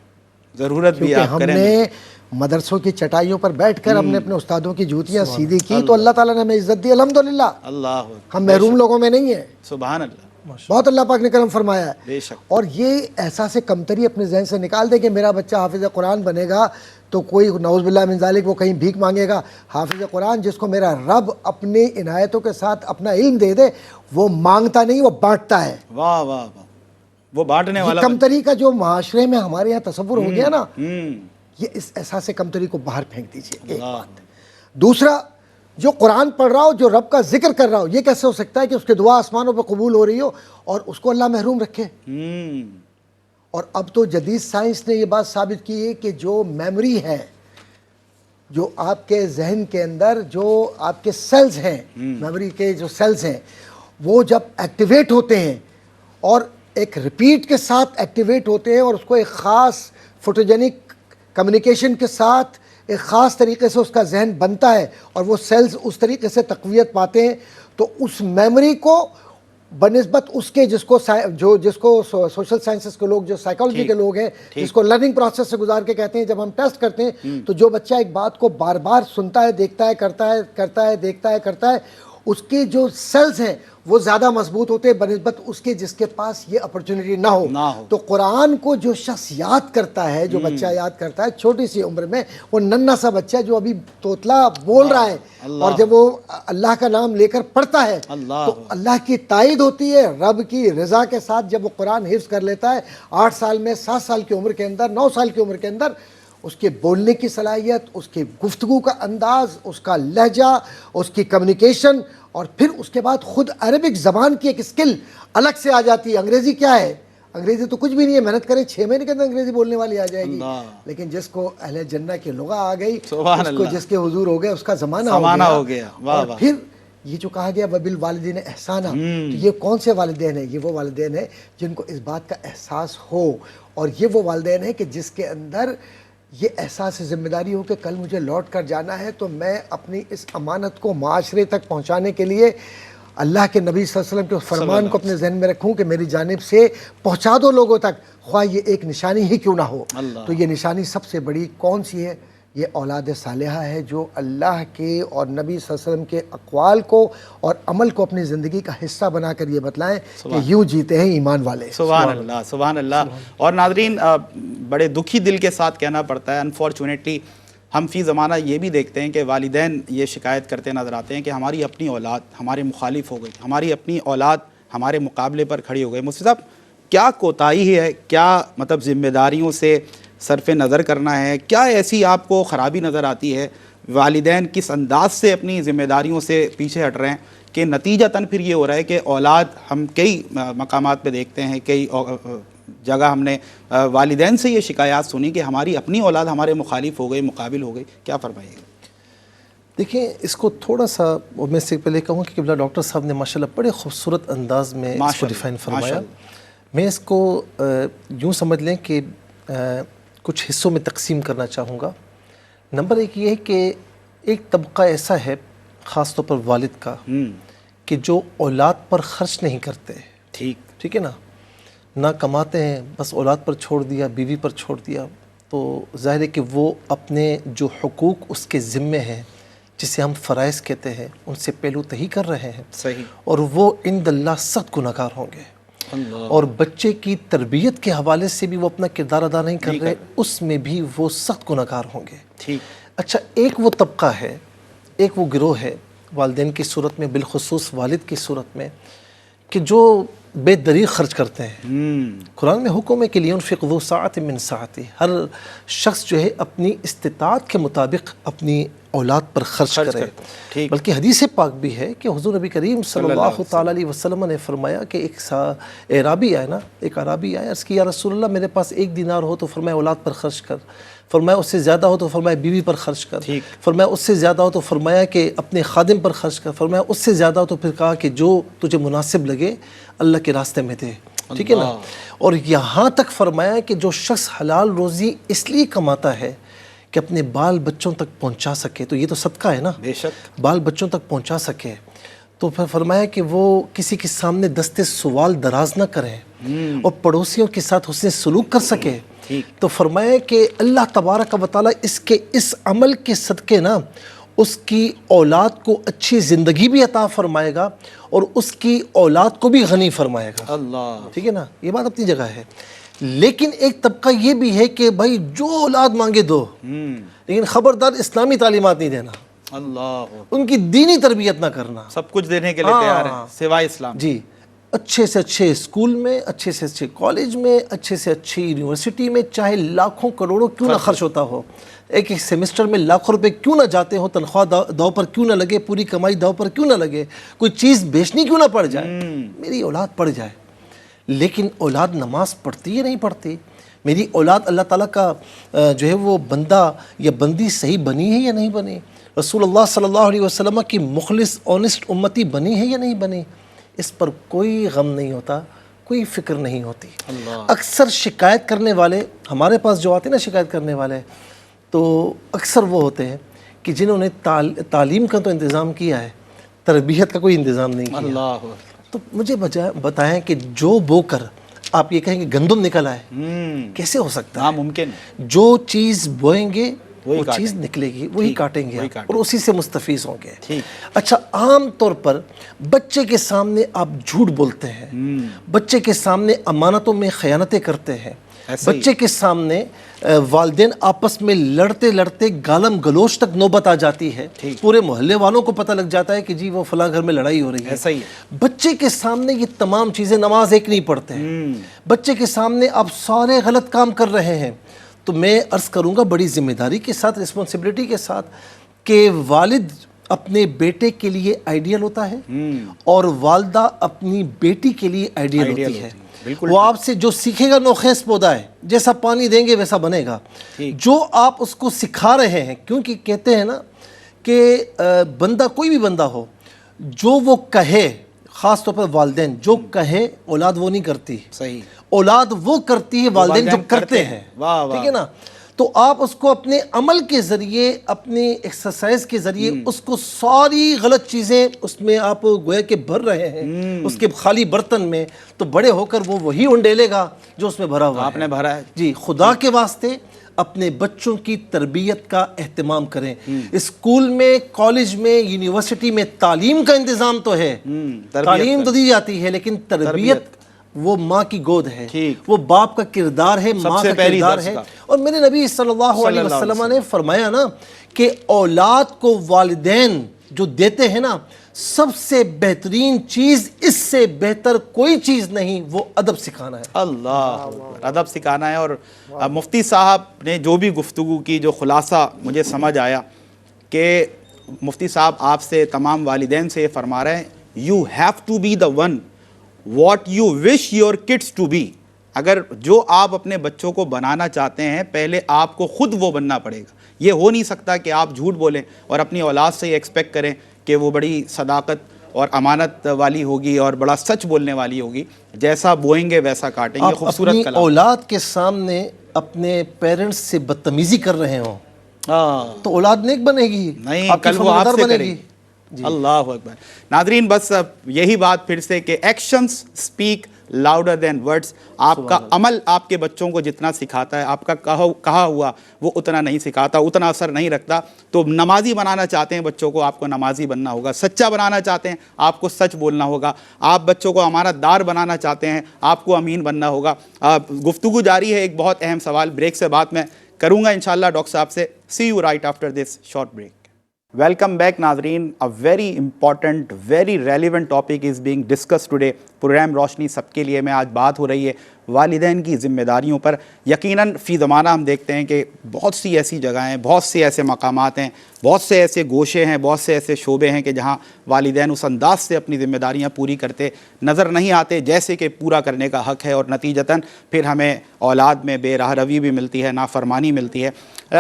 ضرورت بھی کیونکہ آپ ہم کریں. نے مدرسوں کی چٹائیوں پر بیٹھ کر ہم نے اپنے استادوں کی جوتیاں سیدھی کی تو اللہ تعالیٰ نے ہمیں عزت دی، الحمدللہ. اللہ. ہم محروم لوگوں میں نہیں ہیں. سبحان اللہ. بہت اللہ پاک نے کرم فرمایا ہے. بے شک. اور یہ احساس کمتری اپنے ذہن سے نکال دے کہ میرا بچہ حافظ قرآن بنے گا تو کوئی نعوذ باللہ من ذالک وہ کہیں بھیک مانگے گا. حافظ قرآن جس کو میرا رب اپنی عنایتوں کے ساتھ اپنا علم دے دے، وہ مانگتا نہیں، وہ بانٹتا ہے. واہ واہ واہ. وہ بانٹنے والا. کمتری کا جو معاشرے میں ہمارے یہاں تصور ہو گیا نا، یہ اس احساس کمتری کو باہر پھینک دیجیے. ایک بات. دوسرا، جو قرآن پڑھ رہا ہو، جو رب کا ذکر کر رہا ہو، یہ کیسے ہو سکتا ہے کہ اس کی دعا آسمانوں پہ قبول ہو رہی ہو اور اس کو اللہ محروم رکھے؟ اور اب تو جدید سائنس نے یہ بات ثابت کی ہے کہ جو میموری ہے، جو آپ کے ذہن کے اندر جو آپ کے سیلز ہیں، میموری کے جو سیلز ہیں، وہ جب ایکٹیویٹ ہوتے ہیں اور ایک ریپیٹ کے ساتھ ایکٹیویٹ ہوتے ہیں اور اس کو ایک خاص فوٹوجینک کمیونیکیشن کے ساتھ ایک خاص طریقے سے اس کا ذہن بنتا ہے اور وہ سیلز اس طریقے سے تقویت پاتے ہیں، تو اس میموری کو بنسبت اس کے جس کو سوشل سائنسز کے لوگ، جو سائیکالوجی کے لوگ ہیں، جس کو لرننگ پروسیس سے گزار کے کہتے ہیں، جب ہم ٹیسٹ کرتے ہیں تو جو بچہ ایک بات کو بار بار سنتا ہے، دیکھتا ہے، کرتا ہے، اس کے جو سیلز ہیں وہ زیادہ مضبوط ہوتے ہیں بنسبت اس کے جس کے پاس یہ اپرچونٹی نہ ہو. تو قرآن کو جو شخص یاد کرتا ہے، جو بچہ یاد کرتا ہے چھوٹی سی عمر میں، وہ ننھا سا بچہ جو ابھی توتلا بول رہا ہے، اور جب وہ اللہ کا نام لے کر پڑھتا ہے تو اللہ کی تائید ہوتی ہے، رب کی رضا کے ساتھ. جب وہ قرآن حفظ کر لیتا ہے 8 سال میں، 7 سال کی عمر کے اندر، 9 سال کی عمر کے اندر، اس کے بولنے کی صلاحیت، اس کی گفتگو کا انداز، اس کا لہجہ، اس کی کمیونیکیشن، اور پھر اس کے بعد خود عربک زبان کی ایک اسکل الگ سے آ جاتی ہے. انگریزی کیا ہے؟ انگریزی تو کچھ بھی نہیں ہے، محنت کریں 6 مہینے کے اندر انگریزی بولنے والی آ جائے گی. لیکن جس کو اہل جنہ کی لغہ آ گئی، اس کو جس کے حضور ہو گئے، اس کا زمانہ ہو گیا. اور پھر یہ جو کہا گیا وَبِالْوَالِدَيْنِ احسانًا، تو یہ کون سے والدین ہیں؟ یہ وہ والدین ہیں جن کو اس بات کا احساس ہو، اور یہ وہ والدین ہیں کہ جس کے اندر یہ احساس ذمہ داری ہو کہ کل مجھے لوٹ کر جانا ہے، تو میں اپنی اس امانت کو معاشرے تک پہنچانے کے لیے اللہ کے نبی صلی اللہ علیہ وسلم کے فرمان کو اپنے ذہن میں رکھوں کہ میری جانب سے پہنچا دو لوگوں تک، خواہ یہ ایک نشانی ہی کیوں نہ ہو. تو یہ نشانی سب سے بڑی کون سی ہے؟ یہ اولاد صالحہ ہے، جو اللہ کے اور نبی صلی اللہ علیہ وسلم کے اقوال کو اور عمل کو اپنی زندگی کا حصہ بنا کر یہ بتلائیں کہ یوں جیتے ہیں ایمان والے. سبحان اللہ، سبحان اللہ. اور ناظرین، بڑے دکھی دل کے ساتھ کہنا پڑتا ہے، انفارچونیٹلی ہم فی زمانہ یہ بھی دیکھتے ہیں کہ والدین یہ شکایت کرتے نظر آتے ہیں کہ ہماری اپنی اولاد ہمارے مخالف ہو گئی، ہماری اپنی اولاد ہمارے مقابلے پر کھڑی ہو گئی. مفتی صاحب، کیا کوتاہی ہے؟ کیا مطلب ذمہ داریوں سے صرف نظر کرنا ہے؟ کیا ایسی آپ کو خرابی نظر آتی ہے؟ والدین کس انداز سے اپنی ذمہ داریوں سے پیچھے ہٹ رہے ہیں کہ نتیجتاً پھر یہ ہو رہا ہے کہ اولاد، ہم کئی مقامات پہ دیکھتے ہیں، کئی جگہ ہم نے والدین سے یہ شکایات سنی کہ ہماری اپنی اولاد ہمارے مخالف ہو گئی، مقابل ہو گئی. کیا فرمائیے گا؟ دیکھیں، اس کو تھوڑا سا میں سے پہلے کہوں کہ قبلہ ڈاکٹر صاحب نے ماشاءاللہ بڑے خوبصورت انداز میں اس کو ڈیفائن فرمایا. میں اس کو یوں سمجھ لیں کہ کچھ حصوں میں تقسیم کرنا چاہوں گا. نمبر 1 یہ ہے کہ ایک طبقہ ایسا ہے خاص طور پر والد کا کہ جو اولاد پر خرچ نہیں کرتے. ٹھیک ہے نا. نہ کماتے ہیں، بس اولاد پر چھوڑ دیا، بیوی پر چھوڑ دیا، تو ظاہر ہے کہ وہ اپنے جو حقوق اس کے ذمے ہیں، جسے ہم فرائض کہتے ہیں، ان سے پہلو تہی کر رہے ہیں، صحیح، اور وہ عند اللہ سخت گناہگار ہوں گے۔ اور بچے کی تربیت کے حوالے سے بھی وہ اپنا کردار ادا نہیں کر رہے، اس میں بھی وہ سخت گناہگار ہوں گے۔ ٹھیک۔ اچھا، ایک وہ طبقہ ہے، ایک وہ گروہ ہے والدین کی صورت میں، بالخصوص والد کی صورت میں، کہ جو بے دریغ خرچ کرتے ہیں۔ قرآن میں حکم ہے کہ لِيُنْفِقْ ذُو سَعَةٍ مِّن سَعَتِهِ، ہر شخص جو ہے اپنی استطاعت کے مطابق اپنی اولاد پر خرچ کرے۔ بلکہ حدیث پاک بھی ہے کہ حضور نبی کریم صلی اللہ تعالیٰ علیہ وسلم نے فرمایا کہ ایک اعرابی آیا نا، ایک عربی آیا، عرض کی یا رسول اللہ میرے پاس 1 دینار ہو تو فرمایا اولاد پر خرچ کر، فرمایا اس سے زیادہ ہو تو فرمایا بیوی پر خرچ کر، فرمایا اس سے زیادہ ہو تو فرمایا کہ اپنے خادم پر خرچ کر، فرمایا اس سے زیادہ ہو تو پھر کہا کہ جو تجھے مناسب لگے اللہ کے راستے میں دے، ٹھیک ہے نا۔ اور یہاں تک فرمایا کہ جو شخص حلال روزی اس لیے کماتا ہے کہ اپنے بال بچوں تک پہنچا سکے، تو یہ تو صدقہ ہے نا، بے شک، بال بچوں تک پہنچا سکے، تو پھر فرمایا کہ وہ کسی کے سامنے دستے سوال دراز نہ کریں اور پڑوسیوں کے ساتھ حسن سلوک کر سکے۔ تو فرمایا کہ اللہ تبارک و تعالیٰ اس عمل کے صدقے نا اس کی اولاد کو اچھی زندگی بھی عطا فرمائے گا اور اس کی اولاد کو بھی غنی فرمائے گا۔ اللہ، ٹھیک ہے نا، یہ بات اپنی جگہ ہے۔ لیکن ایک طبقہ یہ بھی ہے کہ بھائی جو اولاد مانگے دو، لیکن خبردار اسلامی تعلیمات نہیں دینا، اللہ، ان کی دینی تربیت نہ کرنا، سب کچھ دینے کے لیے تیار ہیں سوائے اسلام۔ جی، اچھے سے اچھے اسکول میں، اچھے سے اچھے کالج میں، اچھے سے اچھی یونیورسٹی میں، چاہے لاکھوں کروڑوں کیوں نہ خرچ ہوتا ہو، ایک سیمسٹر میں لاکھوں روپے کیوں نہ جاتے ہو، تنخواہ داؤ پر کیوں نہ لگے، پوری کمائی داؤ پر کیوں نہ لگے، کوئی چیز بیچنی کیوں نہ پڑ جائے، میری اولاد پڑھ جائے۔ لیکن اولاد نماز پڑھتی یا نہیں پڑھتی، میری اولاد اللہ تعالیٰ کا جو ہے وہ بندہ یا بندی صحیح بنی ہے یا نہیں بنی، رسول اللہ صلی اللہ علیہ وسلم کی مخلص آنسٹ امتی بنی ہے یا نہیں بنی، اس پر کوئی غم نہیں ہوتا، کوئی فکر نہیں ہوتی۔ اکثر شکایت کرنے والے ہمارے پاس جو آتے ہیں نا شکایت کرنے والے، تو اکثر وہ ہوتے ہیں کہ جنہوں نے تعلیم کا تو انتظام کیا ہے، تربیت کا کوئی انتظام نہیں کیا۔ اللہ، تو مجھے بتائیں کہ جو بو کر آپ یہ کہیں کہ گندم نکل آئے، کیسے ہو سکتا ہے؟ ناممکن ہے۔ جو چیز بوئیں گے وہ چیز نکلے گی، وہی کاٹیں گے اور اسی سے مستفیض ہوں گے۔ اچھا، عام طور پر بچے کے سامنے آپ جھوٹ بولتے ہیں، بچے کے سامنے امانتوں میں خیانتیں کرتے ہیں، بچے کے سامنے والدین آپس میں لڑتے لڑتے گالم گلوچ تک نوبت آ جاتی ہے، پورے محلے والوں کو پتہ لگ جاتا ہے کہ جی وہ فلاں گھر میں لڑائی ہو رہی ہے۔ ایسا ہی بچے کے سامنے یہ تمام چیزیں، نماز ایک نہیں پڑھتے ہیں، بچے کے سامنے آپ سارے غلط کام کر رہے ہیں، تو میں عرض کروں گا بڑی ذمہ داری کے ساتھ، رسپانسبلٹی کے ساتھ، کہ والد اپنے بیٹے کے لیے آئیڈیل ہوتا ہے اور والدہ اپنی بیٹی کے لیے آئیڈیل ہوتی ہے۔ وہ آپ سے جو سیکھے گا نوخیز پودا ہے، جیسا پانی دیں گے ویسا بنے گا۔ جو آپ اس کو سکھا رہے ہیں، کیونکہ کہتے ہیں نا کہ بندہ کوئی بھی بندہ ہو، جو وہ کہے، خاص طور پر والدین جو کہے اولاد وہ نہیں کرتی، صحیح، اولاد وہ کرتی ہے والدین جو کرتے ہیں، ٹھیک ہے نا۔ تو آپ اس کو اپنے عمل کے ذریعے، اپنی ایکسرسائز کے ذریعے اس کو ساری غلط چیزیں اس میں آپ گویا کہ بھر رہے ہیں اس کے خالی برتن میں، تو بڑے ہو کر وہ وہی انڈیلے گا جو اس میں بھرا ہوا ہے۔ آپ نے بھرا ہے۔ جی، خدا کے واسطے اپنے بچوں کی تربیت کا اہتمام کریں۔ اسکول میں، کالج میں، یونیورسٹی میں تعلیم کا انتظام تو ہے، تعلیم تو دی جاتی ہے، لیکن تربیت وہ ماں کی گود ہے، وہ باپ کا کردار ہے، ماں کا کردار ہے۔ اور میرے نبی صلی اللہ علیہ وسلم نے فرمایا نا کہ اولاد کو والدین جو دیتے ہیں نا، سب سے بہترین چیز، اس سے بہتر کوئی چیز نہیں، وہ ادب سکھانا ہے۔ اللہ، ادب سکھانا ہے۔ اور مفتی صاحب نے جو بھی گفتگو کی، جو خلاصہ مجھے سمجھ آیا کہ مفتی صاحب آپ سے، تمام والدین سے یہ فرما رہے ہیں، you have to be the one what you wish your kids to be. اگر جو آپ اپنے بچوں کو بنانا چاہتے ہیں، پہلے آپ کو خود وہ بننا پڑے گا۔ یہ ہو نہیں سکتا کہ آپ جھوٹ بولیں اور اپنی اولاد سے یہ ایکسپیکٹ کریں کہ وہ بڑی صداقت اور امانت والی ہوگی اور بڑا سچ بولنے والی ہوگی، جیسا بوئیں گے ویسا کاٹیں گے۔ آپ خوبصورت اپنی کلام۔ اولاد کے سامنے اپنے پیرنٹس سے بدتمیزی کر رہے ہوں تو اولاد نیک بنے گی نہیں، آپ کی کل وہ آپ فرمانبردار سے بنے کرے گی۔ گی۔ اللہ اکبر۔ ناظرین، بس یہی بات پھر سے کہ actions speak louder than words. آپ کا عمل آپ کے بچوں کو جتنا سکھاتا ہے آپ کا کہا ہوا وہ اتنا نہیں سکھاتا, اتنا اثر نہیں رکھتا. تو نمازی بنانا چاہتے ہیں بچوں کو, آپ کو نمازی بننا ہوگا. سچا بنانا چاہتے ہیں آپ کو سچ بولنا ہوگا. آپ بچوں کو امانت دار بنانا چاہتے ہیں آپ کو امین بننا ہوگا. گفتگو جاری ہے, ایک بہت اہم سوال بریک سے بعد میں کروں گا انشاءاللہ ڈاکٹر صاحب سے. See you right after this short break. Welcome back ناظرین. A very important very relevant topic is being discuss today. Program روشنی سب کے لیے میں آج بات ہو رہی ہے والدین کی ذمہ داریوں پر. یقیناً فی زمانہ ہم دیکھتے ہیں کہ بہت سی ایسی جگہیں ہیں, بہت سے ایسے مقامات ہیں, بہت سے ایسے گوشے ہیں, بہت سے ایسے شعبے ہیں کہ جہاں والدین اس انداز سے اپنی ذمہ داریاں پوری کرتے نظر نہیں آتے جیسے کہ پورا کرنے کا حق ہے, اور نتیجتاً پھر ہمیں اولاد میں بے راہ روی بھی ملتی ہے, نافرمانی ملتی ہے.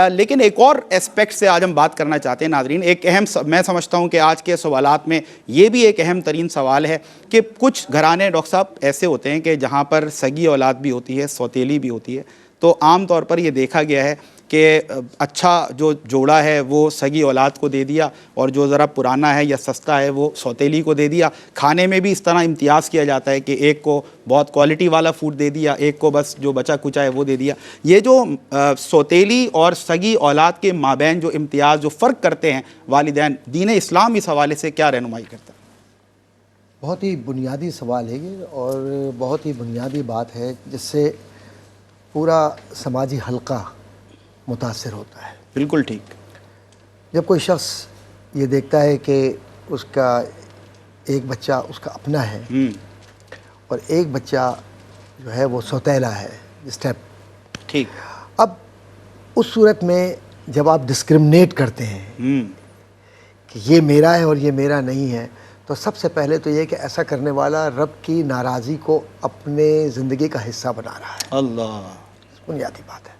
لیکن ایک اور اسپیکٹ سے آج ہم بات کرنا چاہتے ہیں ناظرین. ایک اہم میں سمجھتا ہوں کہ آج کے سوالات میں یہ بھی ایک اہم ترین سوال ہے کہ کچھ گھرانے ڈاکٹر صاحب ایسے ہوتے ہیں کہ جہاں پر سگی اولاد بھی ہوتی ہے, سوتیلی بھی ہوتی ہے. تو عام طور پر یہ دیکھا گیا ہے کہ اچھا جو جوڑا ہے وہ سگی اولاد کو دے دیا, اور جو ذرا پرانا ہے یا سستا ہے وہ سوتیلی کو دے دیا. کھانے میں بھی اس طرح امتیاز کیا جاتا ہے کہ ایک کو بہت کوالٹی والا فوڈ دے دیا, ایک کو بس جو بچا کچا ہے وہ دے دیا. یہ جو سوتیلی اور سگی اولاد کے مابین جو امتیاز جو فرق کرتے ہیں والدین, دین اسلام اس حوالے سے کیا رہنمائی کرتا ہے؟ بہت ہی بنیادی سوال ہے یہ, اور بہت ہی بنیادی بات ہے جس سے پورا سماجی حلقہ متاثر ہوتا ہے. بالکل ٹھیک. جب کوئی شخص یہ دیکھتا ہے کہ اس کا ایک بچہ اس کا اپنا ہے اور ایک بچہ جو ہے وہ سوتیلا ہے, اسٹیپ ٹھیک. اب اس صورت میں جب آپ ڈسکرمنیٹ کرتے ہیں کہ یہ میرا ہے اور یہ میرا نہیں ہے, تو سب سے پہلے تو یہ کہ ایسا کرنے والا رب کی ناراضی کو اپنے زندگی کا حصہ بنا رہا ہے. اللہ, بنیادی بات ہے.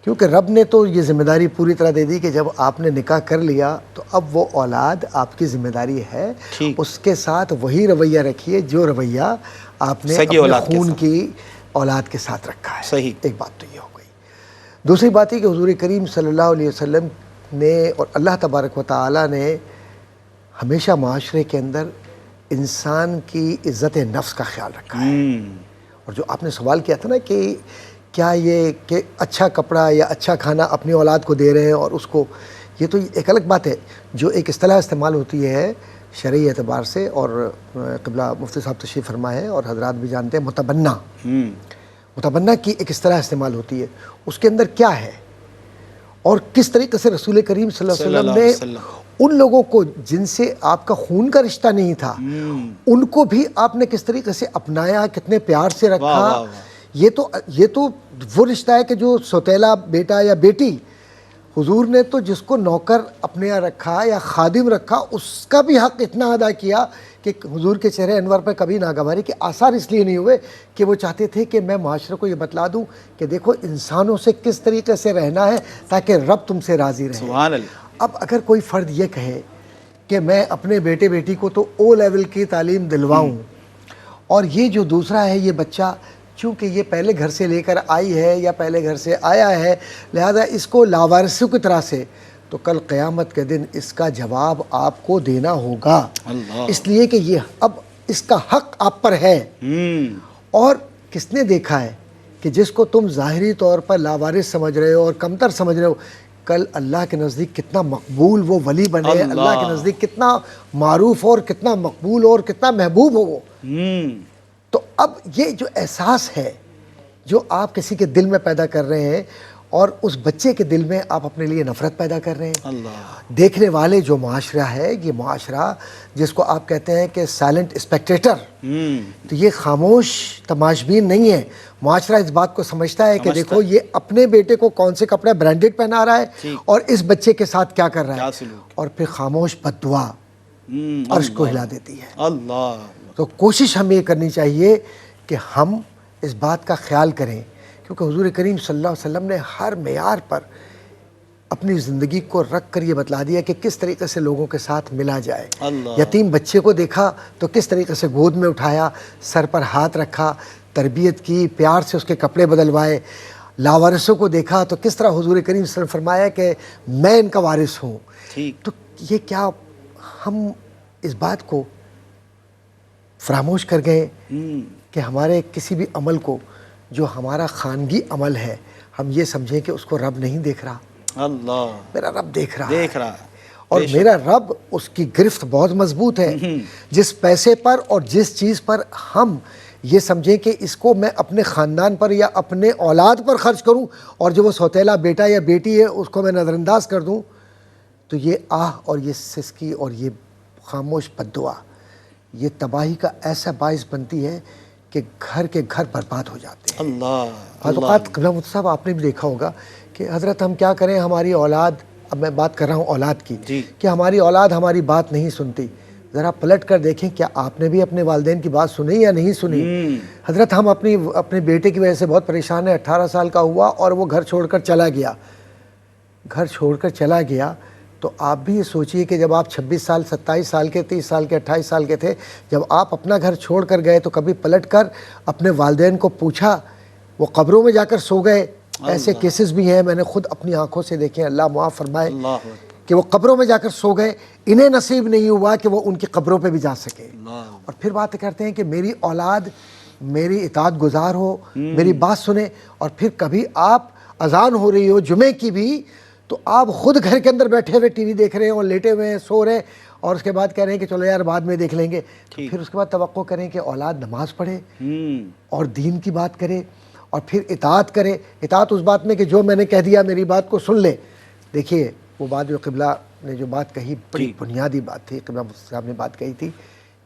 کیونکہ رب نے تو یہ ذمہ داری پوری طرح دے دی کہ جب آپ نے نکاح کر لیا تو اب وہ اولاد آپ کی ذمہ داری ہے. اس کے ساتھ وہی رویہ رکھیے جو رویہ آپ نے اپنے خون کی اولاد کے ساتھ رکھا ہے. صحیح. ایک بات تو یہ ہو گئی. دوسری بات یہ کہ حضور کریم صلی اللہ علیہ وسلم نے اور اللہ تبارک و تعالی نے ہمیشہ معاشرے کے اندر انسان کی عزت نفس کا خیال رکھا ہے. اور جو آپ نے سوال کیا تھا نا کہ کیا یہ کہ اچھا کپڑا یا اچھا کھانا اپنی اولاد کو دے رہے ہیں اور اس کو, یہ تو ایک الگ بات ہے. جو ایک اصطلاح استعمال ہوتی ہے شرعی اعتبار سے, اور قبلہ مفتی صاحب تشریف فرما ہے اور حضرات بھی جانتے ہیں, متبنہ. متبنہ کی ایک اصطلاح استعمال ہوتی ہے. اس کے اندر کیا ہے اور کس طریقے سے رسول کریم صلی اللہ علیہ وسلم نے ان لوگوں کو جن سے آپ کا خون کا رشتہ نہیں تھا ان کو بھی آپ نے کس طریقے سے اپنایا, کتنے پیار سے رکھا. یہ تو وہ رشتہ ہے کہ جو سوتیلا بیٹا یا بیٹی, حضور نے تو جس کو نوکر اپنے یہاں رکھا یا خادم رکھا اس کا بھی حق اتنا ادا کیا کہ حضور کے چہرے انور پر کبھی ناگواری کے آثار اس لیے نہیں ہوئے کہ وہ چاہتے تھے کہ میں معاشرے کو یہ بتلا دوں کہ دیکھو انسانوں سے کس طریقے سے رہنا ہے تاکہ رب تم سے راضی رہے. سبحان اللہ. اب اگر کوئی فرد یہ کہے کہ میں اپنے بیٹے بیٹی کو تو او لیول کی تعلیم دلواؤں, اور یہ جو دوسرا ہے یہ بچہ چونکہ یہ پہلے گھر سے لے کر آئی ہے یا پہلے گھر سے آیا ہے لہذا اس کو لاوارثوں کی طرح سے, تو کل قیامت کے دن اس کا جواب آپ کو دینا ہوگا. اس لیے کہ یہ اب اس کا حق آپ پر ہے. اور کس نے دیکھا ہے کہ جس کو تم ظاہری طور پر لاوارث سمجھ رہے ہو اور کمتر سمجھ رہے ہو, کل اللہ کے نزدیک کتنا مقبول وہ ولی بنے, اللہ کے نزدیک کتنا معروف اور کتنا مقبول اور کتنا محبوب ہو وہ. تو اب یہ جو احساس ہے جو آپ کسی کے دل میں پیدا کر رہے ہیں اور اس بچے کے دل میں آپ اپنے لیے نفرت پیدا کر رہے ہیں. دیکھنے والے جو معاشرہ ہے, یہ معاشرہ جس کو آپ کہتے ہیں کہ سائلنٹ اسپیکٹیٹر, تو یہ خاموش تماشبین نہیں ہے. معاشرہ اس بات کو سمجھتا ہے کہ دیکھو یہ اپنے بیٹے کو کون سے کپڑے برانڈڈ پہنا رہا ہے اور اس بچے کے ساتھ کیا کر رہا ہے, اور پھر خاموش بد دعا عرش کو ہلا دیتی ہے. تو کوشش ہمیں یہ کرنی چاہیے کہ ہم اس بات کا خیال کریں, کیونکہ حضور کریم صلی اللہ علیہ وسلم نے ہر معیار پر اپنی زندگی کو رکھ کر یہ بتلا دیا کہ کس طریقے سے لوگوں کے ساتھ ملا جائے. یتیم بچے کو دیکھا تو کس طریقے سے گود میں اٹھایا, سر پر ہاتھ رکھا, تربیت کی, پیار سے اس کے کپڑے بدلوائے. لاوارثوں کو دیکھا تو کس طرح حضور کریم صلی اللہ علیہ وسلم فرمایا کہ میں ان کا وارث ہوں. تو یہ کیا ہم اس بات کو فراموش کر گئے کہ ہمارے کسی بھی عمل کو جو ہمارا خانگی عمل ہے ہم یہ سمجھیں کہ اس کو رب نہیں دیکھ رہا. اللہ میرا رب دیکھ رہا دیکھ ہے. رہا ہے. اور میرا رب اس کی گرفت بہت مضبوط ہے. جس پیسے پر اور جس چیز پر ہم یہ سمجھیں کہ اس کو میں اپنے خاندان پر یا اپنے اولاد پر خرچ کروں اور جو وہ سوتیلا بیٹا یا بیٹی ہے اس کو میں نظر انداز کر دوں, تو یہ آہ اور یہ سسکی اور یہ خاموش بد دعا یہ تباہی کا ایسا باعث بنتی ہے کہ گھر کے گھر برباد ہو جاتے ہیں. اللہ بعض اوقات قبلہ مفتی صاحب آپ نے بھی دیکھا ہوگا کہ حضرت ہم کیا کریں, ہماری اولاد, اب میں بات کر رہا ہوں اولاد کی, کہ ہماری اولاد ہماری بات نہیں سنتی. ذرا پلٹ کر دیکھیں کیا آپ نے بھی اپنے والدین کی بات سنی یا نہیں سنی. حضرت ہم اپنے بیٹے کی وجہ سے بہت پریشان ہیں. 18 سال کا ہوا اور وہ گھر چھوڑ کر چلا گیا. گھر چھوڑ کر چلا گیا تو آپ بھی یہ سوچئے کہ جب آپ 26 سال 27 سال کے 30 سال کے 28 سال کے تھے, جب آپ اپنا گھر چھوڑ کر گئے تو کبھی پلٹ کر اپنے والدین کو پوچھا, وہ قبروں میں جا کر سو گئے. ایسے کیسز بھی ہیں, میں نے خود اپنی آنکھوں سے دیکھے, اللہ معاف فرمائے, کہ وہ قبروں میں جا کر سو گئے. انہیں نصیب نہیں ہوا کہ وہ ان کی قبروں پہ بھی جا سکے. اور پھر بات کرتے ہیں کہ میری اولاد میری اطاعت گزار ہو, میری بات سنے, اور پھر کبھی آپ اذان ہو رہی ہو جمعے کی بھی تو آپ خود گھر کے اندر بیٹھے ہوئے ٹی وی دیکھ رہے ہیں اور لیٹے ہوئے ہیں, سو رہے ہیں, اور اس کے بعد کہہ رہے ہیں کہ چلو یار بعد میں دیکھ لیں گے. پھر اس کے بعد توقع کریں کہ اولاد نماز پڑھے اور دین کی بات کرے اور پھر اطاعت کرے. اطاعت اس بات میں کہ جو میں نے کہہ دیا میری بات کو سن لے. دیکھیے وہ بات جو قبلہ نے جو بات کہی بڑی بنیادی بات تھی. قبلہ مفتی صاحب نے بات کہی تھی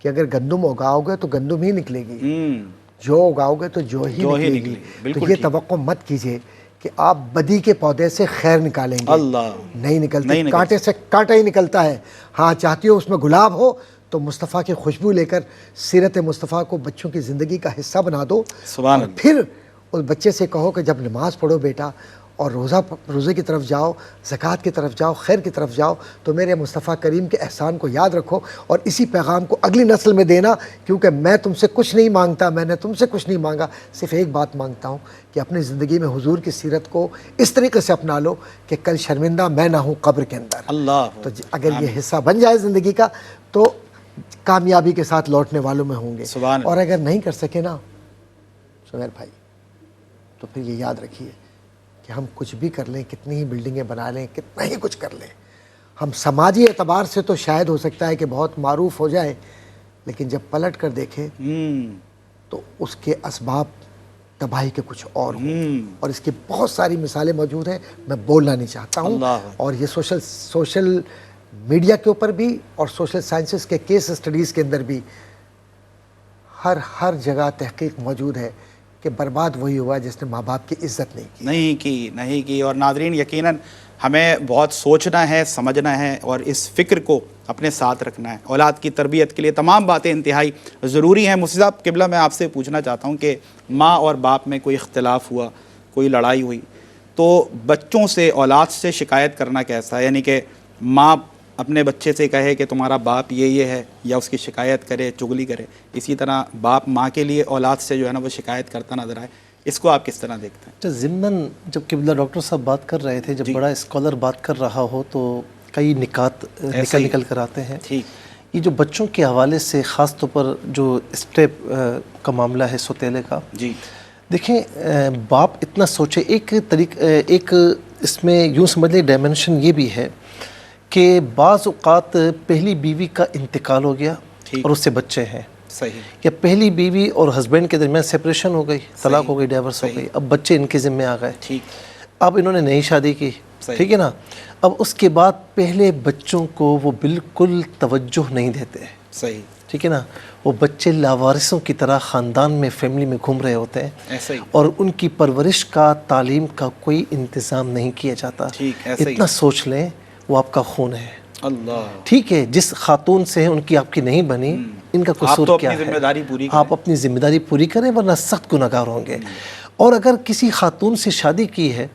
کہ اگر گندم اگاؤ گے تو گندم ہی نکلے گی, جو اگاؤ گے تو جو ہی نکلے گی. تو یہ توقع مت کیجیے کہ آپ بدی کے پودے سے خیر نکالیں گے. نہیں نکلتے, کانٹے سے کانٹا ہی نکلتا ہے. ہاں چاہتی ہو اس میں گلاب ہو تو مصطفیٰ کی خوشبو لے کر سیرت مصطفیٰ کو بچوں کی زندگی کا حصہ بنا دو. اور پھر اس بچے سے کہو کہ جب نماز پڑھو بیٹا اور روزے کی طرف جاؤ, زکوٰۃ کی طرف جاؤ, خیر کی طرف جاؤ, تو میرے مصطفیٰ کریم کے احسان کو یاد رکھو اور اسی پیغام کو اگلی نسل میں دینا. کیونکہ میں تم سے کچھ نہیں مانگتا, میں نے تم سے کچھ نہیں مانگا, صرف ایک بات مانگتا ہوں کہ اپنی زندگی میں حضور کی سیرت کو اس طریقے سے اپنا لو کہ کل شرمندہ میں نہ ہوں قبر کے اندر. تو اگر یہ حصہ بن جائے زندگی کا تو کامیابی کے ساتھ لوٹنے والوں میں ہوں گے. اور اگر نہیں کر سکے نا سمیر بھائی, تو پھر یہ یاد رکھیے کہ ہم کچھ بھی کر لیں, کتنی ہی بلڈنگیں بنا لیں, کتنا ہی کچھ کر لیں, ہم سماجی اعتبار سے تو شاید ہو سکتا ہے کہ بہت معروف ہو جائے, لیکن جب پلٹ کر دیکھیں تو اس کے اسباب تباہی کے کچھ اور ہوں. اور اس کی بہت ساری مثالیں موجود ہیں, میں بولنا نہیں چاہتا ہوں. اور یہ سوشل میڈیا کے اوپر بھی اور سوشل سائنسز کے کیس اسٹڈیز کے اندر بھی ہر جگہ تحقیق موجود ہے کہ برباد وہی ہوا جس نے ماں باپ کی عزت نہیں کی. اور ناظرین یقیناً ہمیں بہت سوچنا ہے, سمجھنا ہے اور اس فکر کو اپنے ساتھ رکھنا ہے. اولاد کی تربیت کے لیے تمام باتیں انتہائی ضروری ہیں. مفتی صاحب قبلہ میں آپ سے پوچھنا چاہتا ہوں کہ ماں اور باپ میں کوئی اختلاف ہوا, کوئی لڑائی ہوئی, تو بچوں سے اولاد سے شکایت کرنا کیسا ہے؟ یعنی کہ ماں اپنے بچے سے کہے کہ تمہارا باپ یہ ہے, یا اس کی شکایت کرے, چغلی کرے, اسی طرح باپ ماں کے لیے اولاد سے جو ہے نا وہ شکایت کرتا نظر آئے, اس کو آپ کس طرح دیکھتے ہیں؟ ضمن جب قبلہ ڈاکٹر صاحب بات کر رہے تھے, جب بڑا اسکالر بات کر رہا ہو تو کئی نکات نکل کر آتے ہیں. یہ جو بچوں کے حوالے سے خاص طور پر جو اسٹیپ کا معاملہ ہے سوتیلے کا, دیکھیں باپ اتنا سوچے. ایک اس میں یوں سمجھ لیں ڈائمنشن یہ بھی ہے کہ بعض اوقات پہلی بیوی کا انتقال ہو گیا اور اس سے بچے ہیں, یا پہلی بیوی اور ہسبینڈ کے درمیان سپریشن ہو گئی, طلاق ہو گئی, ڈیورس ہو گئی, اب بچے ان کے ذمہ آ گئے, اب انہوں نے نئی شادی کی, ٹھیک ہے نا. اب اس کے بعد پہلے بچوں کو وہ بالکل توجہ نہیں دیتے, ٹھیک ہے نا. وہ بچے لاوارثوں کی طرح خاندان میں, فیملی میں گھوم رہے ہوتے ہیں اور ان کی پرورش کا, تعلیم کا کوئی انتظام نہیں کیا جاتا. اتنا سوچ لیں وہ آپ کا خون ہے, ٹھیک ہے. جس خاتون سے ان کی آپ کی نہیں بنی, ان کا قصور کیا ہے؟ آپ اپنی ذمہ داری پوری کریں ورنہ سخت گناہگار ہوں گے. اور اگر کسی خاتون سے شادی کی ہے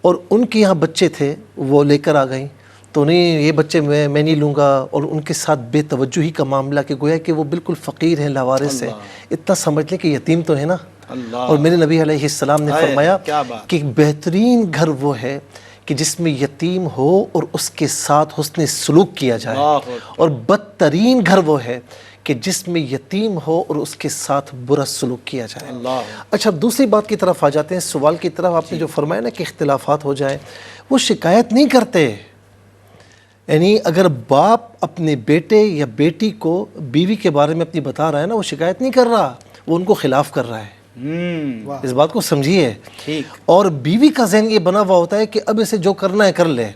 اور ان کے یہاں بچے تھے, وہ لے کر آ گئیں, تو نہیں یہ بچے میں نہیں لوں گا, اور ان کے ساتھ بے توجہی کا معاملہ کہ گویا کہ وہ بالکل فقیر ہیں, لاوارث ہیں. اتنا سمجھ لیں کہ یتیم تو ہے نا. اور میرے نبی علیہ السلام نے فرمایا کہ بہترین گھر وہ ہے کہ جس میں یتیم ہو اور اس کے ساتھ حسن سلوک کیا جائے, اور بدترین گھر وہ ہے کہ جس میں یتیم ہو اور اس کے ساتھ برا سلوک کیا جائے۔ اچھا دوسری بات کی طرف آ جاتے ہیں، سوال کی طرف۔ آپ نے جو فرمایا نا کہ اختلافات ہو جائیں، وہ شکایت نہیں کرتے۔ یعنی اگر باپ اپنے بیٹے یا بیٹی کو بیوی کے بارے میں اپنی بتا رہا ہے نا، وہ شکایت نہیں کر رہا، وہ ان کو خلاف کر رہا ہے۔ اس بات کو سمجھیے۔ اور بیوی کا ذہن یہ بنا ہوا ہوتا ہے کہ اب اسے جو کرنا ہے کر لے،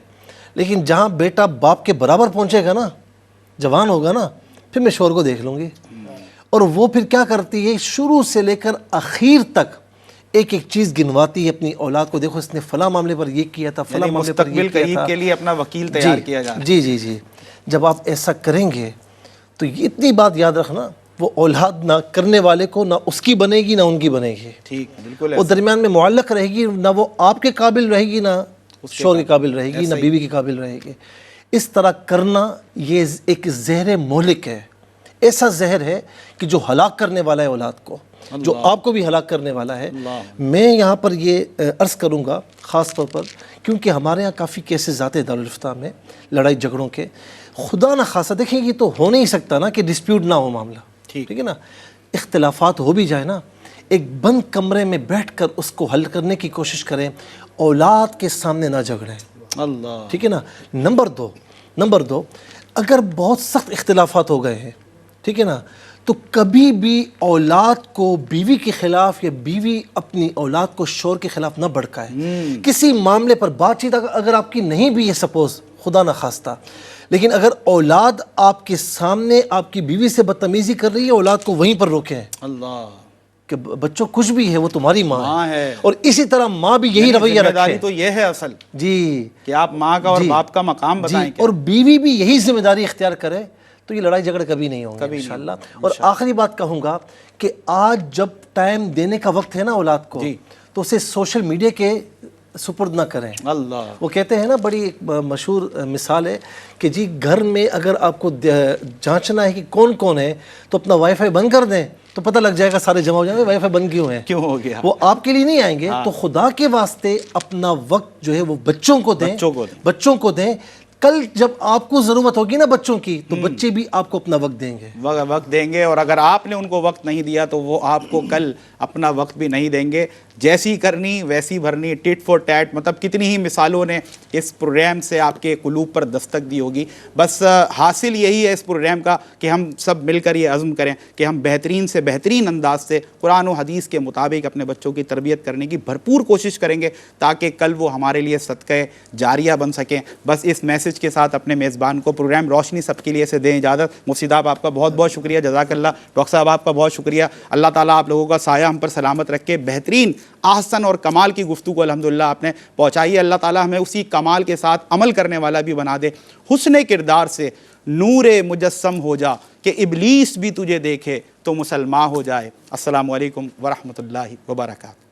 لیکن جہاں بیٹا باپ کے برابر پہنچے گا نا، جوان ہوگا نا، پھر میں شوہر کو دیکھ لوں گی۔ اور وہ پھر کیا کرتی ہے، شروع سے لے کر آخر تک ایک ایک چیز گنواتی ہے اپنی اولاد کو، دیکھو اس نے فلاں معاملے پر یہ کیا تھا، فلاں معاملے پر یہ کیا تھا۔ مستقبل کے لیے اپنا وکیل تیار کیا جا رہا ہے۔ جی جی جی، جب آپ ایسا کریں گے تو اتنی بات یاد رکھنا، وہ اولاد نہ کرنے والے کو نہ اس کی بنے گی نہ ان کی بنے گی۔ ٹھیک، بالکل وہ درمیان میں معلق رہے گی، نہ وہ آپ کے قابل رہے گی، نہ شوہر کے قابل رہے گی، نہ بیوی کے قابل رہے گی۔ اس طرح کرنا یہ ایک زہر مہلک ہے، ایسا زہر ہے کہ جو ہلاک کرنے والا ہے اولاد کو، جو آپ کو بھی ہلاک کرنے والا ہے۔ میں یہاں پر یہ عرض کروں گا خاص طور پر، کیونکہ ہمارے ہاں کافی کیسز آتے ہیں دارالفتہ میں لڑائی جھگڑوں کے، خدا نہ خاصہ، دیکھیں یہ تو ہو نہیں سکتا نا کہ ڈسپیوٹ نہ ہو معاملہ، ٹھیک ہے نا، اختلافات ہو بھی جائے نا، ایک بند کمرے میں بیٹھ کر اس کو حل کرنے کی کوشش کریں، اولاد کے سامنے نہ جھگڑیں، ٹھیک ہے نا۔ نمبر دو، اگر بہت سخت اختلافات ہو گئے ہیں، ٹھیک ہے نا، تو کبھی بھی اولاد کو بیوی کے خلاف یا بیوی اپنی اولاد کو شوہر کے خلاف نہ بھڑکائے۔ کسی معاملے پر بات چیت اگر آپ کی نہیں بھی ہے، سپوز خدا نہ خواستہ، لیکن اگر اولاد آپ کے سامنے آپ کی بیوی سے بدتمیزی کر رہی ہے، اولاد کو وہیں پر روکیں کہ بچوں کچھ بھی ہے وہ تمہاری ماں ہے، اور اسی طرح ماں بھی یہی رویہ رکھے۔ تو یہ ہے اصل جی کہ آپ ماں کا اور باپ کا مقام بتائیں، اور بیوی بھی یہی ذمہ داری اختیار کرے، تو یہ لڑائی جھگڑے کبھی نہیں ہوں گے انشاءاللہ۔ اور آخری بات کہوں گا کہ آج جب ٹائم دینے کا وقت ہے نا اولاد کو، تو اسے سوشل میڈیا کے سپرد نہ کریں۔ وہ کہتے ہیں نا، بڑی ایک مشہور مثال ہے کہ جی گھر میں اگر آپ کو جانچنا ہے کہ کون کون ہے تو اپنا وائی فائی بند کر دیں، تو پتہ لگ جائے گا، سارے جمع ہو جائیں گے وائی فائی بند کیوں ہیں، کیوں ہو گیا۔ وہ آپ کے لیے نہیں آئیں گے۔ تو خدا کے واسطے اپنا وقت جو ہے وہ بچوں کو دیں۔ کل جب آپ کو ضرورت ہوگی نا بچوں کی، تو بچے بھی آپ کو اپنا وقت دیں گے، اور اگر آپ نے ان کو وقت نہیں دیا تو وہ آپ کو کل اپنا وقت بھی نہیں دیں گے۔ جیسی کرنی ویسی بھرنی، ٹٹ فور ٹیٹ، مطلب کتنی ہی مثالوں نے اس پروگرام سے آپ کے قلوب پر دستک دی ہوگی۔ بس حاصل یہی ہے اس پروگرام کا کہ ہم سب مل کر یہ عزم کریں کہ ہم بہترین سے بہترین انداز سے قرآن و حدیث کے مطابق اپنے بچوں کی تربیت کرنے کی بھرپور کوشش کریں گے، تاکہ کل وہ ہمارے لیے صدقہ جاریہ بن سکیں۔ بس اس میسج کے ساتھ اپنے میزبان کو پروگرام روشنی سب کے لیے سے دیں اجازت۔ مفتی صاحب آپ کا بہت بہت شکریہ، جزاک اللہ۔ ڈاکٹر صاحب آپ کا بہت شکریہ، اللہ تعالیٰ آپ لوگوں کا سایہ ہم پر سلامت رکھے۔ بہترین، احسن اور کمال کی گفتگو الحمدللہ آپ نے پہنچائی ہے۔ اللہ تعالیٰ ہمیں اسی کمال کے ساتھ عمل کرنے والا بھی بنا دے۔ حسن کردار سے نور مجسم ہو جا، کہ ابلیس بھی تجھے دیکھے تو مسلمان ہو جائے۔ السلام علیکم ورحمۃ اللہ وبرکاتہ۔